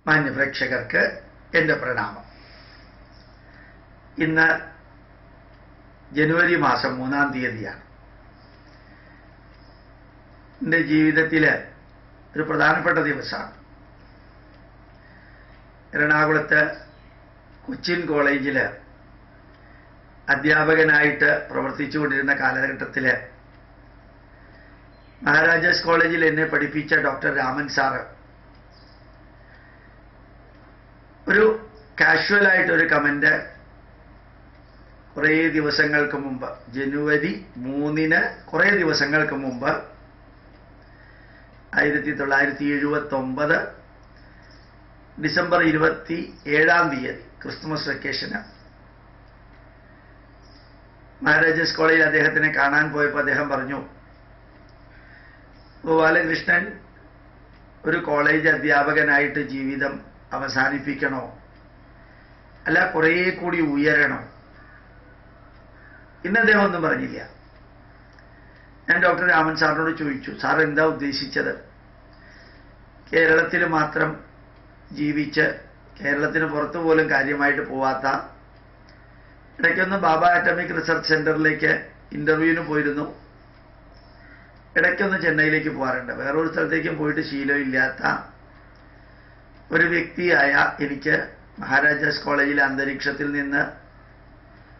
മാന്യപ്രേക്ഷകർക്ക് എൻ്റെ പ്രണാമം. ഇന്ന് ജനുവരി മാസം 3-ാം തീയതിയാണ്. എൻ്റെ ജീവിതത്തിൽ ഒരു പ്രധാനപ്പെട്ട ദിവസമാണ്. എറണാകുളത്ത് കൊച്ചിൻ കോളേജിൽ അധ്യാപകനായിട്ട് പ്രവർത്തിച്ചുകൊണ്ടിരുന്ന കാലഘട്ടത്തിൽ മഹാരാജാസ് കോളേജിൽ എന്നെ പഠിപ്പിച്ച ഡോക്ടർ രാമൻ സാറ് ഒരു കാഷ്വലായിട്ടൊരു കമന്റ് കുറേ ദിവസങ്ങൾക്ക് മുമ്പ്, ജനുവരി 3-ന് കുറേ ദിവസങ്ങൾക്ക് മുമ്പ് 1979 ഡിസംബർ 27-ാം തീയതി ക്രിസ്തുമസ് വെക്കേഷന് മഹാരാജാസ് കോളേജിൽ അദ്ദേഹത്തിനെ കാണാൻ പോയപ്പോൾ അദ്ദേഹം പറഞ്ഞു, ഗോപാലകൃഷ്ണൻ ഒരു കോളേജ് അധ്യാപകനായിട്ട് ജീവിതം അവസാനിപ്പിക്കണോ, അല്ല കുറേ കൂടി ഉയരണോ? ഇന്ന് അദ്ദേഹം ഒന്നും പറഞ്ഞില്ല. ഞാൻ ഡോക്ടർ രാമൻ സാറിനോട് ചോദിച്ചു, സാർ എന്താ ഉദ്ദേശിച്ചത്? കേരളത്തിൽ മാത്രം ജീവിച്ച് കേരളത്തിന് പുറത്തു പോലും കാര്യമായിട്ട് പോവാത്ത, ഇടയ്ക്കൊന്ന് ബാബ ആറ്റമിക് റിസർച്ച് സെന്ററിലേക്ക് ഇന്റർവ്യൂവിന് പോയിരുന്നു, ഇടയ്ക്കൊന്ന് ചെന്നൈയിലേക്ക് പോകാറുണ്ട്, വേറൊരു സ്ഥലത്തേക്കും പോയിട്ട് ശീലമില്ലാത്ത ഒരു വ്യക്തിയായ എനിക്ക് മഹാരാജാസ് കോളേജിലെ അന്തരീക്ഷത്തിൽ നിന്ന്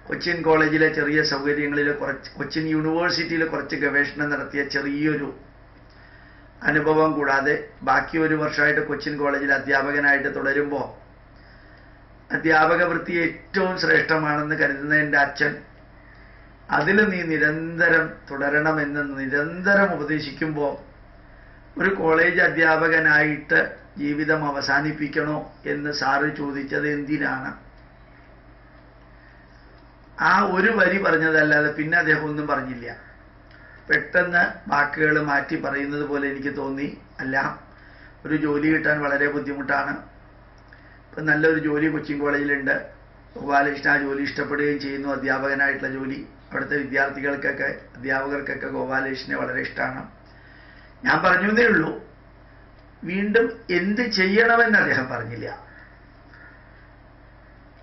കൊച്ചിൻ കോളേജിലെ ചെറിയ സൗകര്യങ്ങളിൽ കൊച്ചിൻ യൂണിവേഴ്സിറ്റിയിൽ കുറച്ച് ഗവേഷണം നടത്തിയ ചെറിയൊരു അനുഭവം കൂടാതെ ബാക്കി ഒരു വർഷമായിട്ട് കൊച്ചിൻ കോളേജിൽ അധ്യാപകനായിട്ട് തുടരുമ്പോൾ അധ്യാപക വൃത്തി ഏറ്റവും ശ്രേഷ്ഠമാണെന്ന് കരുതുന്ന എൻ്റെ അച്ഛൻ അതിൽ നീ നിരന്തരം തുടരണമെന്ന് നിരന്തരം ഉപദേശിക്കുമ്പോൾ ഒരു കോളേജ് അധ്യാപകനായിട്ട് ജീവിതം അവസാനിപ്പിക്കണോ എന്ന് സാറ് ചോദിച്ചത് എന്തിനാണ്? ആ ഒരു വരി പറഞ്ഞതല്ലാതെ പിന്നെ അദ്ദേഹം ഒന്നും പറഞ്ഞില്ല. പെട്ടെന്ന് വാക്കുകൾ മാറ്റി പറയുന്നത് പോലെ എനിക്ക് തോന്നി, അല്ല ഒരു ജോലി കിട്ടാൻ വളരെ ബുദ്ധിമുട്ടാണ്, ഇപ്പം നല്ലൊരു ജോലി കൊച്ചിൻ കോളേജിലുണ്ട്, ഗോപാലകൃഷ്ണൻ ആ ജോലി ഇഷ്ടപ്പെടുകയും ചെയ്യുന്നു, അധ്യാപകനായിട്ടുള്ള ജോലി. അവിടുത്തെ വിദ്യാർത്ഥികൾക്കൊക്കെ അധ്യാപകർക്കൊക്കെ ഗോപാലകൃഷ്ണനെ വളരെ ഇഷ്ടമാണ്. ഞാൻ പറഞ്ഞു എന്നേ ഉള്ളൂ, വീണ്ടും എന്ത് ചെയ്യണമെന്ന് അദ്ദേഹം പറഞ്ഞില്ല.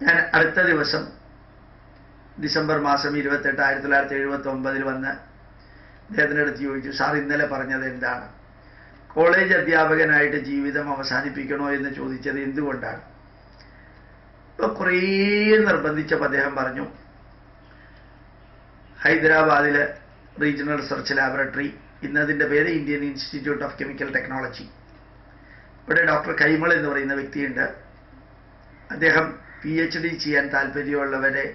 ഞാൻ അടുത്ത ദിവസം ഡിസംബർ മാസം 28, 1979 വന്ന് അദ്ദേഹത്തിൻ്റെ അടുത്ത് ചോദിച്ചു, സാർ ഇന്നലെ പറഞ്ഞത് എന്താണ്? കോളേജ് അധ്യാപകനായിട്ട് ജീവിതം അവസാനിപ്പിക്കണോ എന്ന് ചോദിച്ചത് എന്തുകൊണ്ടാണ്? ഇപ്പൊ കുറേ നിർബന്ധിച്ചപ്പോൾ അദ്ദേഹം പറഞ്ഞു, ഹൈദരാബാദിലെ റീജിയണൽ റിസർച്ച് ലാബറട്ടറി, ഇന്നതിൻ്റെ പേര് Indian institute of chemical technology, ഇവിടെ ഡോക്ടർ കൈമൾ എന്ന് പറയുന്ന വ്യക്തിയുണ്ട്. അദ്ദേഹം PhD ചെയ്യാൻ താല്പര്യമുള്ളവരെ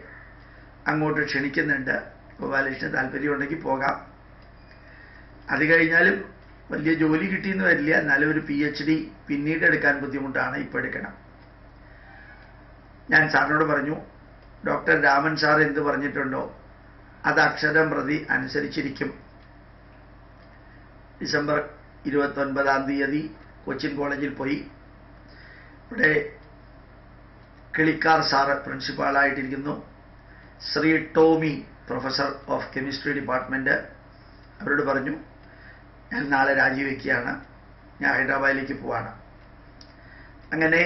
അങ്ങോട്ട് ക്ഷണിക്കുന്നുണ്ട്. ഗോപാലകൃഷ്ണന് താല്പര്യമുണ്ടെങ്കിൽ പോകാം. അത് കഴിഞ്ഞാലും വലിയ ജോലി കിട്ടിയെന്ന് വരില്ല, എന്നാലും ഒരു PhD പിന്നീട് എടുക്കാൻ ബുദ്ധിമുട്ടാണ്, ഇപ്പോൾ എടുക്കണം. ഞാൻ സാറിനോട് പറഞ്ഞു, ഡോക്ടർ രാമൻ സാർ എന്ത് പറഞ്ഞിട്ടുണ്ടോ അത് അക്ഷരം പ്രതി അനുസരിച്ചിരിക്കും. ഡിസംബർ 29-ാം തീയതി കൊച്ചിൻ കോളേജിൽ പോയി. ഇവിടെ കിളിക്കാർ സാറ് പ്രിൻസിപ്പാളായിട്ടിരിക്കുന്നു, Shri Tommy professor of chemistry department. അവരോട് പറഞ്ഞു, ഞാൻ നാളെ രാജിവെക്കുകയാണ്, ഞാൻ ഹൈദരാബാദിലേക്ക് പോവാണ്. അങ്ങനെ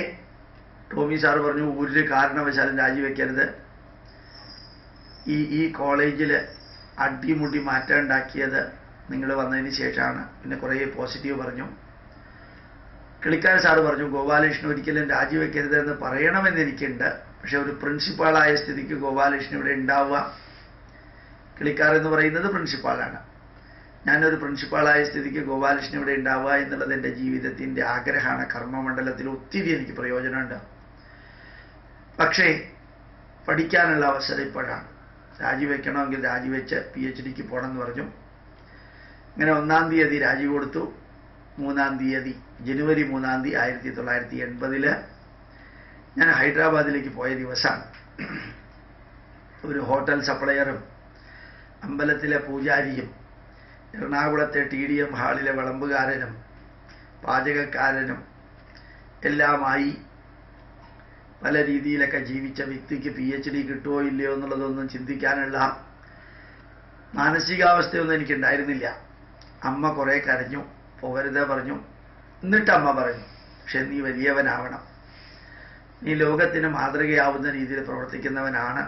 ടോമി സാർ പറഞ്ഞു, ഒരു കാരണവശാലും രാജിവെക്കരുത്, ഈ കോളേജിൽ അടിമുടി മാറ്റം ഉണ്ടാക്കിയത് നിങ്ങൾ വന്നതിന് ശേഷമാണ്. പിന്നെ കുറേ പോസിറ്റീവ് പറഞ്ഞു. കിളിക്കാർ സാറ് പറഞ്ഞു, ഗോപാലകൃഷ്ണൻ ഒരിക്കലും രാജിവെക്കരുതെന്ന് പറയണമെന്ന് എനിക്കുണ്ട്, പക്ഷെ ഒരു പ്രിൻസിപ്പാളായ സ്ഥിതിക്ക് ഗോപാലകൃഷ്ണൻ ഇവിടെ ഉണ്ടാവുക. കിളിക്കാർ എന്ന് പറയുന്നത് പ്രിൻസിപ്പാളാണ്. ഞാനൊരു പ്രിൻസിപ്പാളായ സ്ഥിതിക്ക് ഗോപാലകൃഷ്ണൻ ഇവിടെ ഉണ്ടാവുക എന്നുള്ളത് എൻ്റെ ജീവിതത്തിൻ്റെ ആഗ്രഹമാണ്. കർമ്മമണ്ഡലത്തിൽ ഒത്തിരി എനിക്ക് പ്രയോജനമുണ്ട്, പക്ഷേ പഠിക്കാനുള്ള അവസരം ഇപ്പോഴാണ്. രാജിവെക്കണമെങ്കിൽ രാജിവെച്ച് PhDക്ക് പോകണമെന്ന് പറഞ്ഞു. അങ്ങനെ 1-ാം തീയതി രാജി കൊടുത്തു. 3-ാം തീയതി ജനുവരി 3-ാം തീയതി 1980 ഞാൻ ഹൈദരാബാദിലേക്ക് പോയ ദിവസമാണ്. ഒരു ഹോട്ടൽ സപ്ലയറും അമ്പലത്തിലെ പൂജാരിയും എറണാകുളത്തെ TDM ഹാളിലെ വിളമ്പുകാരനും പാചകക്കാരനും എല്ലാമായി പല രീതിയിലൊക്കെ ജീവിച്ച വ്യക്തിക്ക് PhD കിട്ടുമോ ഇല്ലയോ എന്നുള്ളതൊന്നും ചിന്തിക്കാനുള്ള മാനസികാവസ്ഥയൊന്നും എനിക്കുണ്ടായിരുന്നില്ല. അമ്മ കുറേ കരഞ്ഞു, പോകരുത് പറഞ്ഞു. എന്നിട്ട് അമ്മ പറഞ്ഞു, പക്ഷെ നീ വലിയവനാവണം, നീ ലോകത്തിന് മാതൃകയാവുന്ന രീതിയിൽ പ്രവർത്തിക്കുന്നവനാണ്,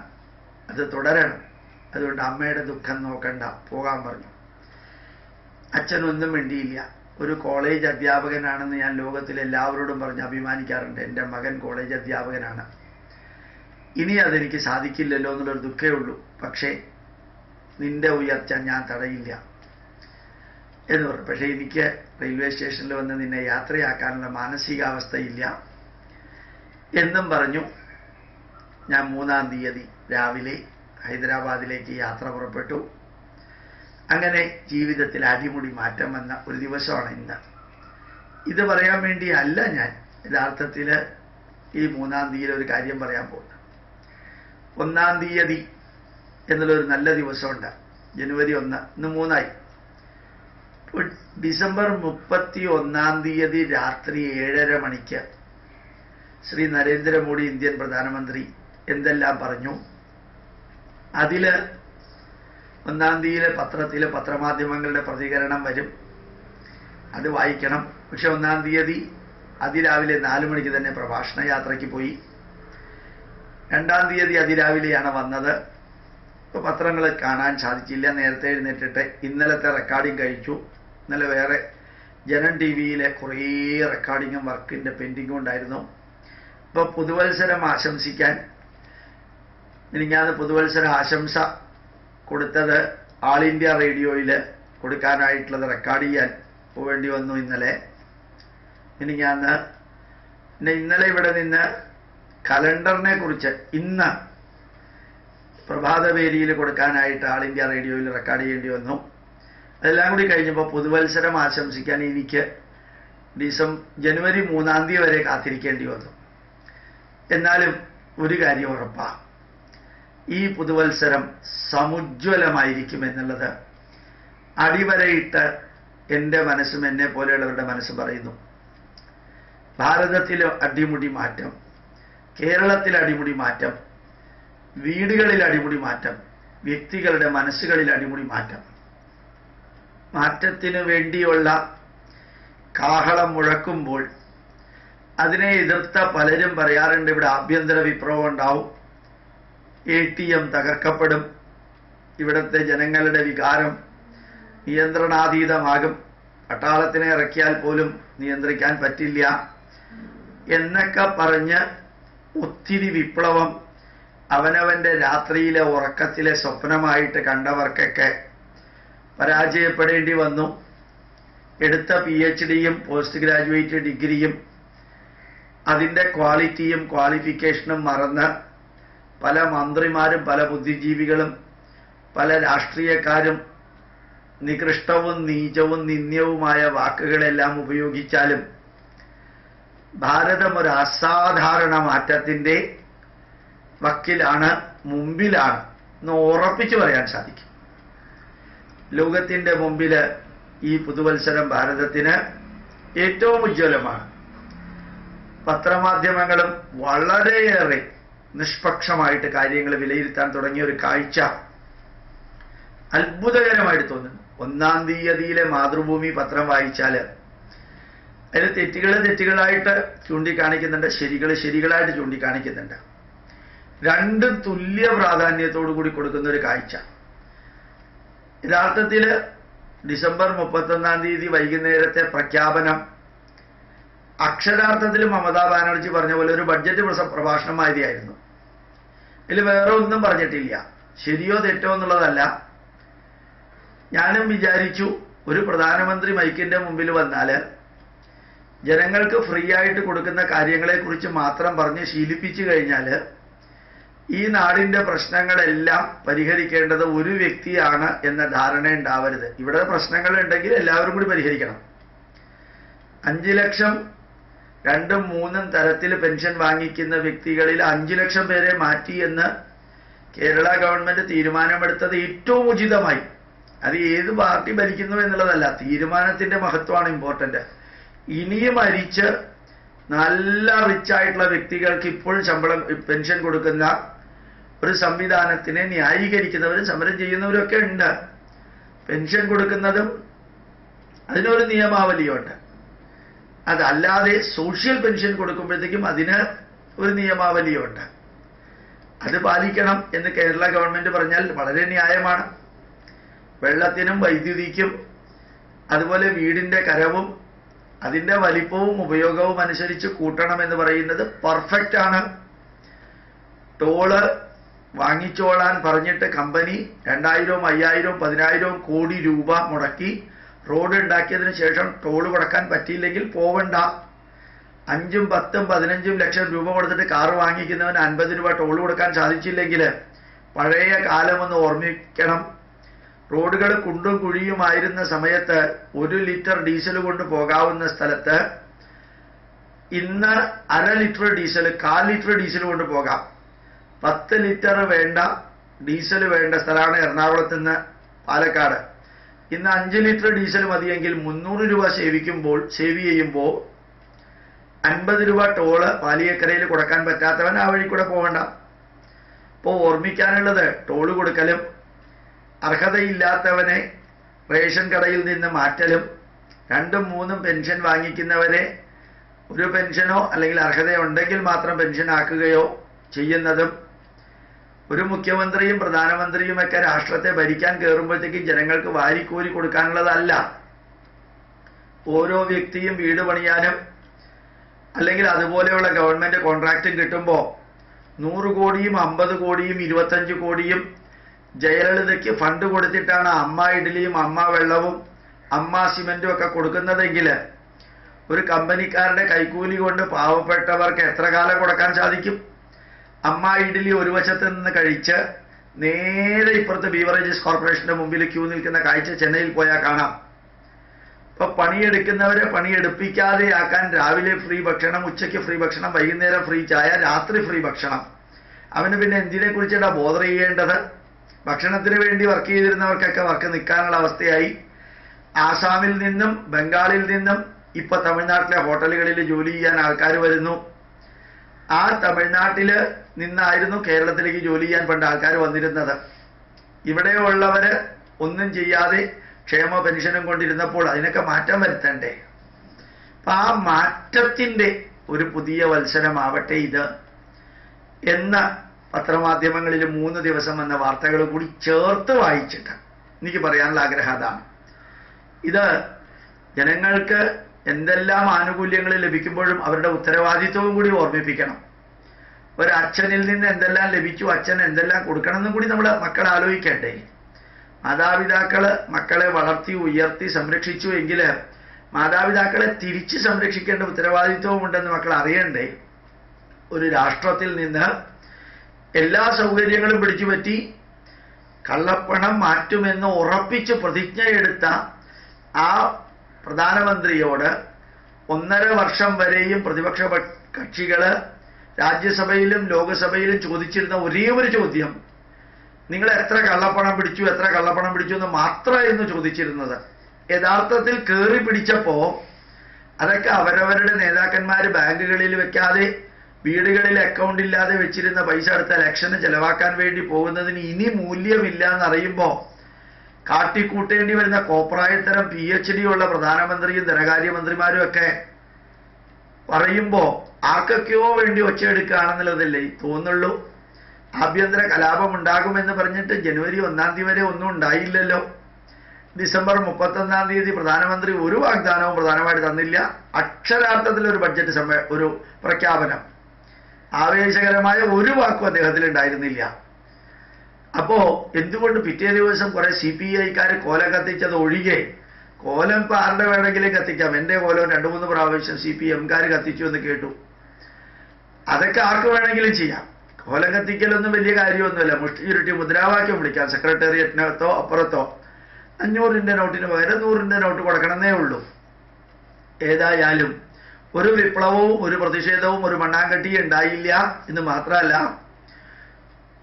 അത് തുടരണം. അതുകൊണ്ട് അമ്മയുടെ ദുഃഖം നോക്കണ്ട, പോകാൻ പറഞ്ഞു. അച്ഛനൊന്നും വേണ്ടിയില്ല. ഒരു കോളേജ് അധ്യാപകനാണെന്ന് ഞാൻ ലോകത്തിൽ എല്ലാവരോടും പറഞ്ഞ് അഭിമാനിക്കാറുണ്ട്. എൻ്റെ മകൻ കോളേജ് അധ്യാപകനാണ്. ഇനി അതെനിക്ക് സാധിക്കില്ലല്ലോ എന്നുള്ളൊരു ദുഃഖമേ ഉള്ളൂ. പക്ഷേ നിന്റെ ഉയർച്ച ഞാൻ തടയില്ല എന്ന് പറഞ്ഞു. പക്ഷേ എനിക്ക് റെയിൽവേ സ്റ്റേഷനിൽ വന്ന് നിന്നെ യാത്രയാക്കാനുള്ള മാനസികാവസ്ഥയില്ല എന്നും പറഞ്ഞു. ഞാൻ 3-ാം തീയതി രാവിലെ ഹൈദരാബാദിലേക്ക് യാത്ര പുറപ്പെട്ടു. അങ്ങനെ ജീവിതത്തിൽ അടിമുടി മാറ്റം വന്ന ഒരു ദിവസമാണ് ഇന്ന്. ഇത് പറയാൻ വേണ്ടിയല്ല ഞാൻ യഥാർത്ഥത്തിൽ ഈ 3-ാം തീയതി ഒരു കാര്യം പറയാൻ പോകുന്നത്. 1-ാം തീയതി എന്നുള്ളൊരു നല്ല ദിവസമുണ്ട്. ജനുവരി 1, ഇന്ന് 3ആയി. ഡിസംബർ 31-ാം തീയതി രാത്രി 7:30 മണിക്ക് ശ്രീ നരേന്ദ്രമോദി ഇന്ത്യൻ പ്രധാനമന്ത്രി എന്തെല്ലാം പറഞ്ഞു. അതില് 1-ാം തീയതി പത്രത്തിലെ പത്രമാധ്യമങ്ങളുടെ പ്രതികരണം വരും, അത് വായിക്കണം. പക്ഷെ 1-ാം തീയതി അതിരാവിലെ 4 മണിക്ക് തന്നെ പ്രഭാഷണ യാത്രയ്ക്ക് പോയി. 2-ാം തീയതി അതിരാവിലെയാണ് വന്നത്. ഇപ്പോൾ പത്രങ്ങൾ കാണാൻ സാധിച്ചില്ല. നേരത്തെ എഴുന്നേറ്റിട്ട് ഇന്നലത്തെ റെക്കോർഡിംഗ് കഴിച്ചു. ഇന്നലെ വേറെ ജനം ടി വിയിലെ കുറേ റെക്കോർഡിങ്ങും വർക്കിൻ്റെ പെൻഡിങ്ങും ഉണ്ടായിരുന്നു. ഇപ്പോൾ പുതുവത്സരം ആശംസിക്കാൻ ഞാൻ പുതുവത്സര ആശംസ കൊടുത്തത് ആൾ ഇന്ത്യ റേഡിയോയിൽ കൊടുക്കാനായിട്ടുള്ളത് റെക്കോർഡ് ചെയ്യാൻ പോവേണ്ടി വന്നു ഇന്നലെ. ഇന്നലെ ഇവിടെ നിന്ന് കലണ്ടറിനെ കുറിച്ച് ഇന്ന് പ്രഭാതവേദിയിൽ കൊടുക്കാനായിട്ട് ആൾ ഇന്ത്യ റേഡിയോയിൽ റെക്കോർഡ് ചെയ്യേണ്ടി വന്നു. അതെല്ലാം കൂടി കഴിഞ്ഞപ്പോൾ പുതുവത്സരം ആശംസിക്കാൻ എനിക്ക് ജനുവരി 3-ാം തീയതി വരെ കാത്തിരിക്കേണ്ടി വന്നു. എന്നാലും ഒരു കാര്യം ഉറപ്പാണ്, ഈ പുതുവത്സരം സമുജ്വലമായിരിക്കുമെന്നുള്ളത് അടിവരയിട്ട് എൻ്റെ മനസ്സും എന്നെ പോലെയുള്ളവരുടെ മനസ്സ് പറയുന്നു. ഭാരതത്തിൽ അടിമുടി മാറ്റം, കേരളത്തിൽ അടിമുടി മാറ്റം, വീടുകളിൽ അടിമുടി മാറ്റം, വ്യക്തികളുടെ മനസ്സുകളിൽ അടിമുടി മാറ്റം. മാറ്റത്തിനു വേണ്ടിയുള്ള കാഹളം മുഴക്കുമ്പോൾ അതിനെ എതിർത്ത പലരും പറയാറുണ്ട്, ഇവിടെ ആഭ്യന്തര വിപ്ലവം ഉണ്ടാവും, ATM തകർക്കപ്പെടും, ഇവിടുത്തെ ജനങ്ങളുടെ വികാരം നിയന്ത്രണാതീതമാകും, പട്ടാളത്തിനെ ഇറക്കിയാൽ പോലും നിയന്ത്രിക്കാൻ പറ്റില്ല എന്നൊക്കെ പറഞ്ഞ് ഒത്തിരി വിപ്ലവം അവനവൻ്റെ രാത്രിയിലെ ഉറക്കത്തിലെ സ്വപ്നമായിട്ട് കണ്ടവർക്കൊക്കെ പരാജയപ്പെടേണ്ടി വന്നു. എടുത്ത PhD-യും പോസ്റ്റ് ഗ്രാജുവേറ്റ് ഡിഗ്രിയും അതിൻ്റെ ക്വാളിറ്റിയും ക്വാളിഫിക്കേഷനും മറന്ന് പല മന്ത്രിമാരും പല ബുദ്ധിജീവികളും പല രാഷ്ട്രീയക്കാരും നികൃഷ്ടവും നീചവും നിന്ദ്യവുമായ വാക്കുകളെല്ലാം ഉപയോഗിച്ചാലും ഭാരതം ഒരു അസാധാരണ മാറ്റത്തിൻ്റെ വക്കിലാണ്, മുമ്പിലാണ് എന്ന് ഉറപ്പിച്ചു പറയാൻ സാധിക്കും. ലോകത്തിൻ്റെ മുമ്പിൽ ഈ പുതുവത്സരം ഭാരതത്തിന് ഏറ്റവും ഉജ്ജ്വലമാണ്. പത്രമാധ്യമങ്ങളും വളരെയേറെ നിഷ്പക്ഷമായിട്ട് കാര്യങ്ങൾ വിലയിരുത്താൻ തുടങ്ങിയ ഒരു കാഴ്ച അത്ഭുതകരമായിട്ട് തോന്നുന്നു. 1-ാം തീയതിയിലെ മാതൃഭൂമി പത്രം വായിച്ചാൽ അതിൽ തെറ്റുകളായിട്ട് ചൂണ്ടിക്കാണിക്കുന്നുണ്ട്, ശരികളായിട്ട് ചൂണ്ടിക്കാണിക്കുന്നുണ്ട്. രണ്ടും തുല്യ പ്രാധാന്യത്തോടു കൂടി കൊടുക്കുന്ന ഒരു കാഴ്ച. യഥാർത്ഥത്തിൽ ഡിസംബർ 31-ാം തീയതി വൈകുന്നേരത്തെ പ്രഖ്യാപനം അക്ഷരാർത്ഥത്തിൽ മമതാ ബാനർജി പറഞ്ഞ പോലെ ഒരു ബഡ്ജറ്റ് പ്രഭാഷണം മാതിരിയായിരുന്നു. ഇതിൽ വേറെ ഒന്നും പറഞ്ഞിട്ടില്ല, ശരിയോ തെറ്റോ എന്നുള്ളതല്ല. ഞാനും വിചാരിച്ചു ഒരു പ്രധാനമന്ത്രി മൈക്കിന്റെ മുമ്പിൽ വന്നാൽ ജനങ്ങൾക്ക് ഫ്രീ ആയിട്ട് കൊടുക്കുന്ന കാര്യങ്ങളെക്കുറിച്ച് മാത്രം പറഞ്ഞ് ശീലിപ്പിച്ചു കഴിഞ്ഞാൽ ഈ നാടിന്റെ പ്രശ്നങ്ങളെല്ലാം പരിഹരിക്കേണ്ടത് ഒരു വ്യക്തിയാണ് എന്ന ധാരണ ഉണ്ടാവരുത്. ഇവിടെ പ്രശ്നങ്ങൾ ഉണ്ടെങ്കിൽ എല്ലാവരും കൂടി പരിഹരിക്കണം. 5 ലക്ഷം 2ഉം 3ഉം തരത്തിൽ പെൻഷൻ വാങ്ങിക്കുന്ന വ്യക്തികളിൽ 5 ലക്ഷം പേരെ മാറ്റി എന്ന് കേരള ഗവൺമെന്റ് തീരുമാനമെടുത്തത് ഏറ്റവും ഉചിതമായി. അത് ഏത് പാർട്ടി ഭരിക്കുന്നു എന്നുള്ളതല്ല, തീരുമാനത്തിന്റെ മഹത്വമാണ് ഇമ്പോർട്ടന്റ്. ഇനിയും അരിച്ച് നല്ല റിച്ചായിട്ടുള്ള വ്യക്തികൾക്ക് ഇപ്പോൾ പെൻഷൻ കൊടുക്കുന്ന ഒരു സംവിധാനത്തിനെ ന്യായീകരിക്കുന്നവരും സമരം ചെയ്യുന്നവരൊക്കെ ഉണ്ട്. പെൻഷൻ കൊടുക്കുന്നതും അതിനൊരു നിയമാവലിയുണ്ട്. അതല്ലാതെ സോഷ്യൽ പെൻഷൻ കൊടുക്കുമ്പോഴത്തേക്കും അതിന് ഒരു നിയമാവലിയുണ്ട്. അത് പാലിക്കണം എന്ന് കേരള ഗവൺമെന്റ് പറഞ്ഞാൽ വളരെ ന്യായമാണ്. വെള്ളത്തിനും വൈദ്യുതിക്കും അതുപോലെ വീടിന്റെ കരവും അതിന്റെ വലിപ്പവും ഉപയോഗവും അനുസരിച്ച് കൂട്ടണമെന്ന് പറയുന്നത് പെർഫെക്റ്റ് ആണ്. ടോള് വാങ്ങിച്ചോളാൻ പറഞ്ഞിട്ട് കമ്പനി 2000, 5000, 10000 കോടി രൂപ മുടക്കി റോഡ് ഉണ്ടാക്കിയതിനു ശേഷം ടോള് കൊടുക്കാൻ പറ്റിയില്ലെങ്കിൽ പോവണ്ട. 5, 10, 15 ലക്ഷം രൂപ കൊടുത്തിട്ട് കാറ് വാങ്ങിക്കുന്നവന് 50 രൂപ ടോള് കൊടുക്കാൻ സാധിച്ചില്ലെങ്കിൽ പഴയ കാലമൊന്ന് ഓർമ്മിക്കണം. റോഡുകൾ കുണ്ടും കുഴിയുമായിരുന്ന സമയത്ത് 1 ലിറ്റർ ഡീസൽ കൊണ്ട് പോകാവുന്ന സ്ഥലത്ത് ഇന്ന് 1/2 ലിറ്റർ ഡീസൽ, 1/4 ലിറ്റർ ഡീസൽ കൊണ്ട് പോകാം. 10 ലിറ്റർ വേണ്ട ഡീസൽ വേണ്ട സ്ഥലമാണ് എറണാകുളത്ത് നിന്ന് പാലക്കാട്. ഇന്ന് 5 ലിറ്റർ ഡീസൽ മതിയെങ്കിൽ 300 രൂപ സേവ് ചെയ്യുമ്പോൾ 50 രൂപ ടോള് പാലിയേക്കരയിൽ കൊടുക്കാൻ പറ്റാത്തവൻ ആ വഴി കൂടെ പോകണ്ട. ഇപ്പോൾ ഓർമ്മിക്കാനുള്ളത് ടോള് കൊടുക്കലും അർഹതയില്ലാത്തവനെ റേഷൻ കടയിൽ നിന്ന് മാറ്റലും 2ഉം 3ഉം പെൻഷൻ വാങ്ങിക്കുന്നവരെ ഒരു പെൻഷനോ അല്ലെങ്കിൽ അർഹതയുണ്ടെങ്കിൽ മാത്രം പെൻഷൻ ആക്കുകയോ ചെയ്യുന്നതും ഒരു മുഖ്യമന്ത്രിയും പ്രധാനമന്ത്രിയുമൊക്കെ രാഷ്ട്രത്തെ ഭരിക്കാൻ കയറുമ്പോഴത്തേക്കും ജനങ്ങൾക്ക് വാരിക്കോരി കൊടുക്കാനുള്ളതല്ല. ഓരോ വ്യക്തിയും വീട് പണിയാനും അല്ലെങ്കിൽ അതുപോലെയുള്ള ഗവൺമെന്റ് കോൺട്രാക്റ്റും കിട്ടുമ്പോൾ 100 കോടിയും 50 കോടിയും 25 കോടിയും ജയലളിതയ്ക്ക് ഫണ്ട് കൊടുത്തിട്ടാണ് അമ്മ ഇഡ്ഡലിയും അമ്മ വെള്ളവും അമ്മ സിമെന്റും ഒക്കെ കൊടുക്കുന്നതെങ്കിൽ ഒരു കമ്പനിക്കാരുടെ കൈക്കൂലി കൊണ്ട് പാവപ്പെട്ടവർക്ക് എത്ര കാലം കൊടുക്കാൻ സാധിക്കും? അമ്മ ഇഡ്ഡലി ഒരു വശത്ത് നിന്ന് കഴിച്ച് നേരെ ഇപ്പുറത്ത് ബീവറേജസ് കോർപ്പറേഷന്റെ മുമ്പിൽ ക്യൂ നിൽക്കുന്ന കാഴ്ച ചെന്നൈയിൽ പോയാൽ കാണാം. ഇപ്പൊ പണിയെടുക്കുന്നവരെ പണിയെടുപ്പിക്കാതെയാക്കാൻ രാവിലെ ഫ്രീ ഭക്ഷണം, ഉച്ചയ്ക്ക് ഫ്രീ ഭക്ഷണം, വൈകുന്നേരം ഫ്രീ ചായ, രാത്രി ഫ്രീ ഭക്ഷണം. അവന് പിന്നെ എന്തിനെ കുറിച്ചാണ് ബോധർ ചെയ്യേണ്ടത്? ഭക്ഷണത്തിന് വേണ്ടി വർക്ക് ചെയ്തിരുന്നവർക്കൊക്കെ വർക്ക് നിൽക്കാനുള്ള അവസ്ഥയായി. ആസാമിൽ നിന്നും ബംഗാളിൽ നിന്നും ഇപ്പൊ തമിഴ്നാട്ടിലെ ഹോട്ടലുകളിൽ ജോലി ചെയ്യാൻ ആൾക്കാർ വരുന്നു. ആ തമിഴ്നാട്ടില് നിന്നായിരുന്നു കേരളത്തിലേക്ക് ജോലി ചെയ്യാൻ പണ്ട് ആൾക്കാർ വന്നിരുന്നത്. ഇവിടെയുള്ളവര് ഒന്നും ചെയ്യാതെ ക്ഷേമ പെൻഷനും കൊണ്ടിരുന്നപ്പോൾ അതിനൊക്കെ മാറ്റം വരുത്തണ്ടേ? അപ്പൊ ആ മാറ്റത്തിന്റെ ഒരു പുതിയ വത്സരമാവട്ടെ ഇത് എന്ന പത്രമാധ്യമങ്ങളിൽ 3 ദിവസം വന്ന വാർത്തകൾ കൂടി ചേർത്ത് വായിച്ചിട്ട് എനിക്ക് പറയാനുള്ള ആഗ്രഹം അതാണ്. ഇത് ജനങ്ങൾക്ക് എന്തെല്ലാം ആനുകൂല്യങ്ങൾ ലഭിക്കുമ്പോഴും അവരുടെ ഉത്തരവാദിത്വവും കൂടി ഓർമ്മിപ്പിക്കണം. ഒരച്ഛനിൽ നിന്ന് എന്തെല്ലാം ലഭിച്ചു, അച്ഛൻ എന്തെല്ലാം കൊടുക്കണമെന്നും കൂടി നമ്മൾ മക്കൾ ആലോചിക്കണ്ടേ? മാതാപിതാക്കള് മക്കളെ വളർത്തി ഉയർത്തി സംരക്ഷിച്ചു എങ്കിൽ മാതാപിതാക്കളെ തിരിച്ച് സംരക്ഷിക്കേണ്ട ഉത്തരവാദിത്വവും ഉണ്ടെന്ന് മക്കൾ അറിയണ്ടേ? ഒരു രാഷ്ട്രത്തിൽ നിന്ന് എല്ലാ സൗകര്യങ്ങളും പിടിച്ചുപറ്റി കള്ളപ്പണം മാറ്റുമെന്ന് ഉറപ്പിച്ച് പ്രതിജ്ഞയെടുത്ത ആ പ്രധാനമന്ത്രിയോട് 1.5 വർഷം വരെയും പ്രതിപക്ഷ കക്ഷികള് രാജ്യസഭയിലും ലോകസഭയിലും ചോദിച്ചിരുന്ന ഒരേ ഒരു ചോദ്യം, നിങ്ങൾ എത്ര കള്ളപ്പണം പിടിച്ചു എന്ന് മാത്രമായിരുന്നു ചോദിച്ചിരുന്നത്. യഥാർത്ഥത്തിൽ കയറി പിടിച്ചപ്പോ അതൊക്കെ അവരവരുടെ നേതാക്കന്മാര് ബാങ്കുകളിൽ വെക്കാതെ വീടുകളിൽ അക്കൗണ്ട് ഇല്ലാതെ വെച്ചിരുന്ന പൈസ അടുത്ത ഇലക്ഷന് ചെലവാക്കാൻ വേണ്ടി പോകുന്നതിന് ഇനി മൂല്യമില്ല എന്നറിയുമ്പോ കാട്ടിക്കൂട്ടേണ്ടി വരുന്ന കോപ്രായത്തരം PhD ഉള്ള പ്രധാനമന്ത്രിയും ധനകാര്യമന്ത്രിമാരും ഒക്കെ പറയുമ്പോ ആർക്കൊക്കെയോ വേണ്ടി ഒച്ചയെടുക്കുകയാണെന്നുള്ളതല്ലേ തോന്നുള്ളൂ. ആഭ്യന്തര കലാപം ഉണ്ടാകുമെന്ന് പറഞ്ഞിട്ട് ജനുവരി 1-ാം തീയതി വരെ ഒന്നും ഉണ്ടായില്ലല്ലോ. ഡിസംബർ 31-ാം തീയതി പ്രധാനമന്ത്രി ഒരു വാഗ്ദാനവും പ്രധാനമായിട്ട് തന്നില്ല. അക്ഷരാർത്ഥത്തിൽ ഒരു ബഡ്ജറ്റ് ഒരു പ്രഖ്യാപനം, ആവേശകരമായ ഒരു വാക്കും അദ്ദേഹത്തിൽ ഉണ്ടായിരുന്നില്ല. അപ്പോ എന്തുകൊണ്ട് പിറ്റേ ദിവസം കുറെ CPI-ക്കാർ കോലം കത്തിച്ചത് ഒഴികെ, കോലം ഇപ്പൊ ആരുടെ വേണമെങ്കിലും കത്തിക്കാം, എന്റെ കോലം 2-3 പ്രാവശ്യം CPM-കാർ കത്തിച്ചു എന്ന് കേട്ടു. അതൊക്കെ ആർക്ക് വേണമെങ്കിലും ചെയ്യാം. കോലം കത്തിക്കലൊന്നും വലിയ കാര്യമൊന്നുമില്ല. മുഷ്ടി ചുരുട്ടി മുദ്രാവാക്യം വിളിക്കാം, സെക്രട്ടേറിയറ്റിനകത്തോ അപ്പുറത്തോ 500-ന്റെ നോട്ടിന് പകരം 100-ന്റെ നോട്ട് കൊടുക്കണമെന്നേ ഉള്ളൂ. ഏതായാലും ഒരു വിപ്ലവവും ഒരു പ്രതിഷേധവും ഒരു മണ്ണാങ്കട്ടിയും ഉണ്ടായില്ല എന്ന് മാത്രമല്ല,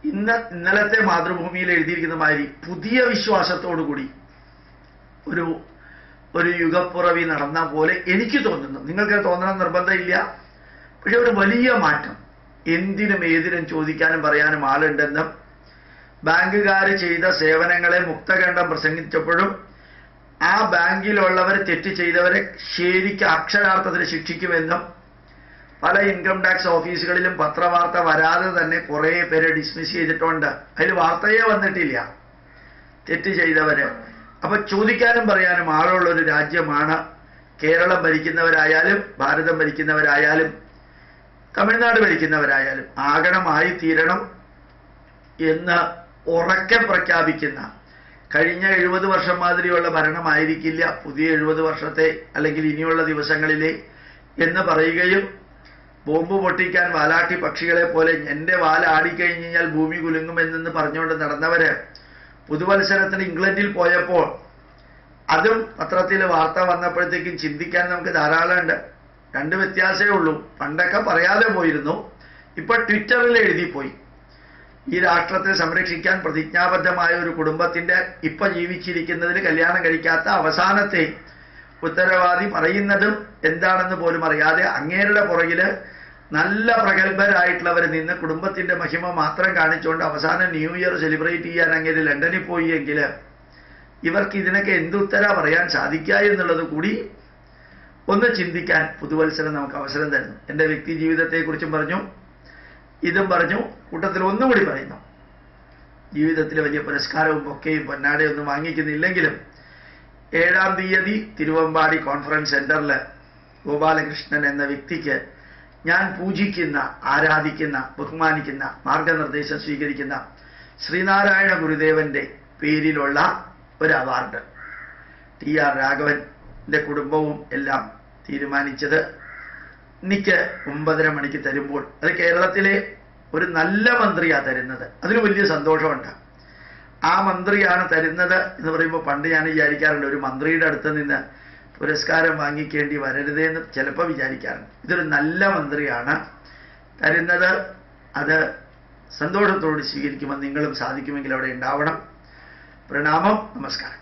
ഇന്നലത്തെ മാതൃഭൂമിയിൽ എഴുതിയിരിക്കുന്ന മാതിരി പുതിയ വിശ്വാസത്തോടുകൂടി ഒരു യുഗപ്പുറവി നടന്ന പോലെ എനിക്ക് തോന്നുന്നു. നിങ്ങൾക്ക് തോന്നണം നിർബന്ധമില്ല. പക്ഷെ ഒരു വലിയ മാറ്റം, എന്തിനും ഏതിനും ചോദിക്കാനും പറയാനും ആളുണ്ടെന്നും ബാങ്കുകാർ ചെയ്ത സേവനങ്ങളെ മുക്തകണ്ഠം പ്രസംഗിച്ചപ്പോഴും ആ ബാങ്കിലുള്ളവർ തെറ്റ് ചെയ്തവരെ ശരിക്ക് അക്ഷരാർത്ഥത്തിൽ ശിക്ഷിക്കുമെന്നും പല ഇൻകം ടാക്സ് ഓഫീസുകളിലും പത്രവാർത്ത വരാതെ തന്നെ കുറേ പേരെ ഡിസ്മിസ് ചെയ്തിട്ടുണ്ട്. അതിൽ വാർത്തയെ വന്നിട്ടില്ല തെറ്റ് ചെയ്തവര്. അപ്പൊ ചോദിക്കാനും പറയാനും ആളുള്ളൊരു രാജ്യമാണ് കേരളം ഭരിക്കുന്നവരായാലും ഭാരതം ഭരിക്കുന്നവരായാലും തമിഴ്നാട് ഭരിക്കുന്നവരായാലും. ആകണമായി തീരണം എന്ന് ഉറക്കെ പ്രഖ്യാപിക്കുന്ന, കഴിഞ്ഞ 70 വർഷം മാതിരിയുള്ള ഭരണമായിരിക്കില്ല പുതിയ 70 വർഷത്തെ അല്ലെങ്കിൽ ഇനിയുള്ള ദിവസങ്ങളിലെ എന്ന് പറയുകയും ബോംബ് പൊട്ടിക്കാൻ വാലാട്ടി പക്ഷികളെ പോലെ എന്റെ വാൽ ആടിക്കഴിഞ്ഞാൽ ഭൂമി കുലുങ്ങുമെന്ന് പറഞ്ഞുകൊണ്ട് നടന്നവര് പുതുവത്സരത്തിന് ഇംഗ്ലണ്ടിൽ പോയപ്പോൾ അതും പത്രത്തിൽ വാർത്ത വന്നപ്പോഴത്തേക്കും ചിന്തിക്കാൻ നമുക്ക് ധാരാളമുണ്ട്. 2 വ്യത്യാസമേ ഉള്ളൂ. പണ്ടൊക്കെ പറയാതെ പോയിരുന്നു, ഇപ്പൊ ട്വിറ്ററിൽ എഴുതിപ്പോയി. ഈ രാഷ്ട്രത്തെ സംരക്ഷിക്കാൻ പ്രതിജ്ഞാബദ്ധമായ ഒരു കുടുംബത്തിന്റെ ഇപ്പൊ ജീവിച്ചിരിക്കുന്നതിന് കല്യാണം കഴിക്കാത്ത അവസാനത്തെ ഉത്തരവാദി പറയുന്നതും എന്താണെന്ന് പോലും അറിയാതെ അങ്ങേരുടെ പുറകില് നല്ല പ്രഗത്ഭരായിട്ടുള്ളവർ നിന്ന് കുടുംബത്തിന്റെ മഹിമ മാത്രം കാണിച്ചുകൊണ്ട് അവസാനം ന്യൂ ഇയർ സെലിബ്രേറ്റ് ചെയ്യാൻ അങ്ങേര് ലണ്ടനിൽ പോയി എങ്കിൽ ഇവർക്ക് ഇതിനൊക്കെ എന്തുത്തര പറയാൻ സാധിക്കുക എന്നുള്ളത് കൂടി ഒന്ന് ചിന്തിക്കാൻ പുതുവത്സരം നമുക്ക് അവസരം തരുന്നു. എൻ്റെ വ്യക്തി ജീവിതത്തെക്കുറിച്ചും പറഞ്ഞു, ഇതും പറഞ്ഞു. കൂട്ടത്തിൽ ഒന്നുകൂടി പറയുന്നു, ജീവിതത്തിൽ വലിയ പുരസ്കാരവും ഒക്കെയും പൊന്നാടയൊന്നും വാങ്ങിക്കുന്നില്ലെങ്കിലും 7-ാം തീയതി തിരുവമ്പാടി കോൺഫറൻസ് സെന്ററിൽ ഗോപാലകൃഷ്ണൻ എന്ന വ്യക്തിക്ക് ഞാൻ പൂജിക്കുന്ന, ആരാധിക്കുന്ന, ബഹുമാനിക്കുന്ന, മാർഗനിർദ്ദേശം സ്വീകരിക്കുന്ന ശ്രീനാരായണ ഗുരുദേവന്റെ പേരിലുള്ള ഒരു അവാർഡ് TR രാഘവന്റെ കുടുംബവും എല്ലാം തീരുമാനിച്ചത് എനിക്ക് 9:30 മണിക്ക് തരുമ്പോൾ അത് കേരളത്തിലെ ഒരു നല്ല മന്ത്രിയാണ് തരുന്നത്. അതിന് വലിയ സന്തോഷമുണ്ട്. ആ മന്ത്രിയാണ് തരുന്നത് എന്ന് പറയുമ്പോൾ പണ്ട് ഞാൻ വിചാരിക്കാറുണ്ട്, ഒരു മന്ത്രിയുടെ അടുത്ത് നിന്ന് പുരസ്കാരം വാങ്ങിക്കേണ്ടി വരരുതേ എന്ന് ചിലപ്പോൾ വിചാരിക്കാറുണ്ട്. ഇതൊരു നല്ല മന്ത്രിയാണ് തരുന്നത്. അത് സന്തോഷത്തോട് സ്വീകരിക്കുമ്പോൾ നിങ്ങളും സാധിക്കുമെങ്കിൽ അവിടെ ഉണ്ടാവണം. പ്രണാമം, നമസ്കാരം.